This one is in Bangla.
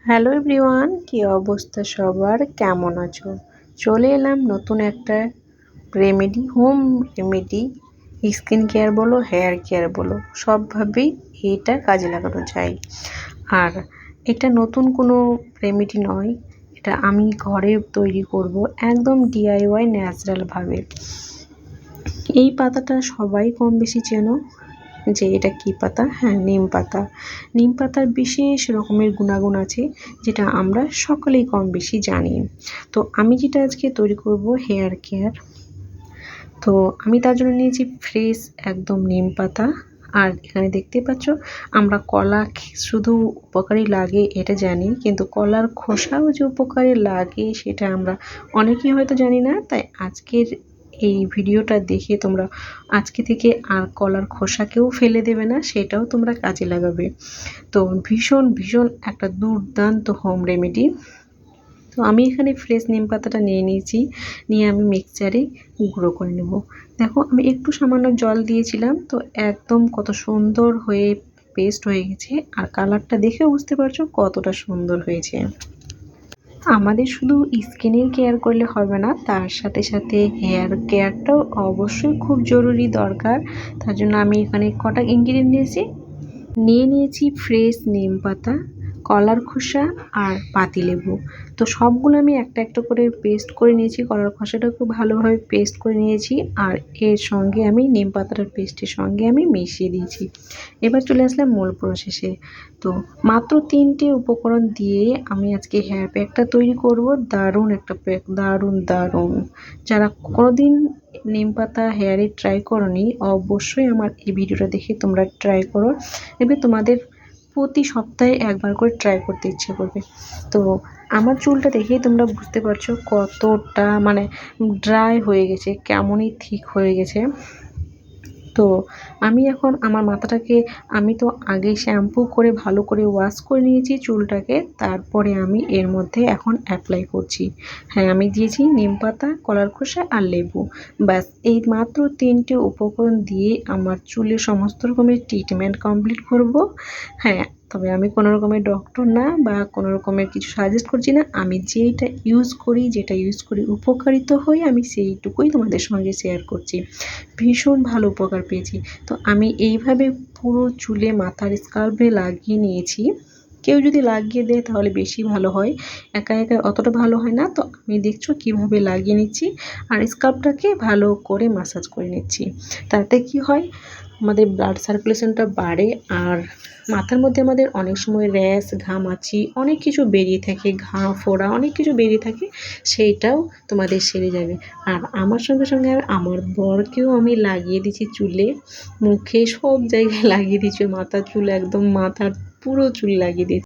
হ্যালো এভরিওয়ান, কি অবস্থা সবার, কেমন আছো? চলে এলাম নতুন একটা remedy, home remedy. Skin care বলো, হেয়ার কেয়ার বলো, সবভাবেই এটা কাজে লাগানো যায়। আর এটা নতুন কোনো রেমেডি নয়, এটা আমি ঘরে তৈরি করব একদম DIY ন্যাচারালভাবে। এই পাতাটা সবাই কম বেশি চেনো যে এটা কি পাতা। হ্যাঁ, নিম পাতা। নিম পাতার বিশেষ রকমের গুণাগুণ আছে যেটা আমরা সকলেই কম বেশি জানি। তো আমি যেটা আজকে তৈরি করব হেয়ার কেয়ার, তো আমি তার জন্য নিয়েছি ফ্রেশ একদম নিম পাতা। আর এখানে দেখতে পাচ্ছ, আমরা কলা শুধু উপকারী লাগে এটা জানি, কিন্তু কলার খোসাও যে উপকারী লাগে সেটা আমরা অনেকেই হয়তো জানি না। তাই আজকের এই ভিডিওটা দেখে তোমরা আজকে থেকে আর কলার খোসাকেও ফেলে দেবে না, সেটাও তোমরা কাজে লাগাবে। তো ভীষণ ভীষণ একটা দুর্দান্ত হোম রেমেডি। তো আমি এখানে ফ্রেশ নিম পাতাটা নিয়ে নিয়েছি, নিয়ে আমি মিক্সচারে গুঁড়ো করে নেব। দেখো, আমি একটু সামান্য জল দিয়েছিলাম, তো একদম কত সুন্দর হয়ে পেস্ট হয়ে গেছে। আর কালারটা দেখে বুঝতে পারছো কতটা সুন্দর হয়েছে। আমাদের শুধু স্কিনের কেয়ার করলে হবে না, তার সাথে সাথে হেয়ার কেয়ারটাও অবশ্যই খুব জরুরি দরকার। তার জন্য আমি এখানে কটা ইনগ্রিডিয়েন্ট নিয়েছি ফ্রেশ নিম পাতা, কলার খোসা আর পাতিলেবু। তো সবগুলো আমি একটা একটা করে পেস্ট করে নিয়েছি। কলার খোসাটা খুব ভালোভাবে পেস্ট করে নিয়েছি, আর এর সঙ্গে আমি নিম পাতাটার পেস্টের সঙ্গে আমি মিশিয়ে দিয়েছি। এবার চলে আসলাম মূল প্রসেসে। তো মাত্র 3টে উপকরণ দিয়ে আমি আজকে হেয়ার প্যাকটা তৈরি করব। দারুণ একটা প্যাক, দারুণ দারুণ। যারা কোনোদিন নিম পাতা হেয়ারে ট্রাই করোনি, অবশ্যই আমার এই ভিডিওটা দেখে তোমরা ট্রাই করো। এবার তোমাদের প্রতি সপ্তাহে একবার করে ট্রাই করতে ইচ্ছে করবে। তো আমার চুলটা দেখেই তোমরা বুঝতে পারছো কতটা মানে ড্রাই হয়ে গেছে, কেমনই ঠিক হয়ে গেছে। তো আমি এখন আমার মাথাটাকে, আমি তো আগে শ্যাম্পু করে ভালো করে ওয়াশ করে নিয়েছি চুলটাকে, তারপরে আমি এর মধ্যে এখন অ্যাপ্লাই করছি। হ্যাঁ, আমি দিয়েছি নিম পাতা, কলার খোসা আর লেবু। ব্যাস, এই মাত্র 3টে উপকরণ দিয়ে আমার চুলের সমস্ত রকমের ট্রিটমেন্ট কমপ্লিট করব। হ্যাঁ, তবে আমি কোনো রকমের ডক্টর না বা কোনো রকমের কিছু সাজেস্ট করছি না। আমি যেটা ইউজ করি উপকারিত হই, আমি সেইটুকুই তোমাদের সঙ্গে শেয়ার করছি। ভীষণ ভালো উপকার পেয়েছি। তো আমি এইভাবে পুরো চুলে, মাথার স্কাল্পে লাগিয়ে নিয়েছি। কেউ যদি লাগিয়ে দেয় তাহলে বেশি ভালো হয়, একা একা অতটা ভালো হয় না। তো আমি দেখছো কিভাবে লাগিয়ে নিচ্ছি, আর স্কাল্পটাকে ভালো করে ম্যাসাজ করে নিচ্ছি। তাতে কি হয়, আমাদের ব্লাড সার্কুলেশনটা বাড়ে। আর মাথার মধ্যে আমাদের অনেক সময় র্যাশ, ঘামাচি অনেক কিছু বেরিয়ে থাকে, ঘা ফোড়া অনেক কিছু বেরিয়ে থাকে, সেইটাও তোমাদের সেরে যাবে। আর আমার সঙ্গে সঙ্গে আমার বরকেও আমি লাগিয়ে দিচ্ছি চুলে, মুখে, সব জায়গায় লাগিয়ে দিচ্ছি। মাথার চুল একদম, মাথার পুরো চুল লাগিয়ে দিচ্ছি।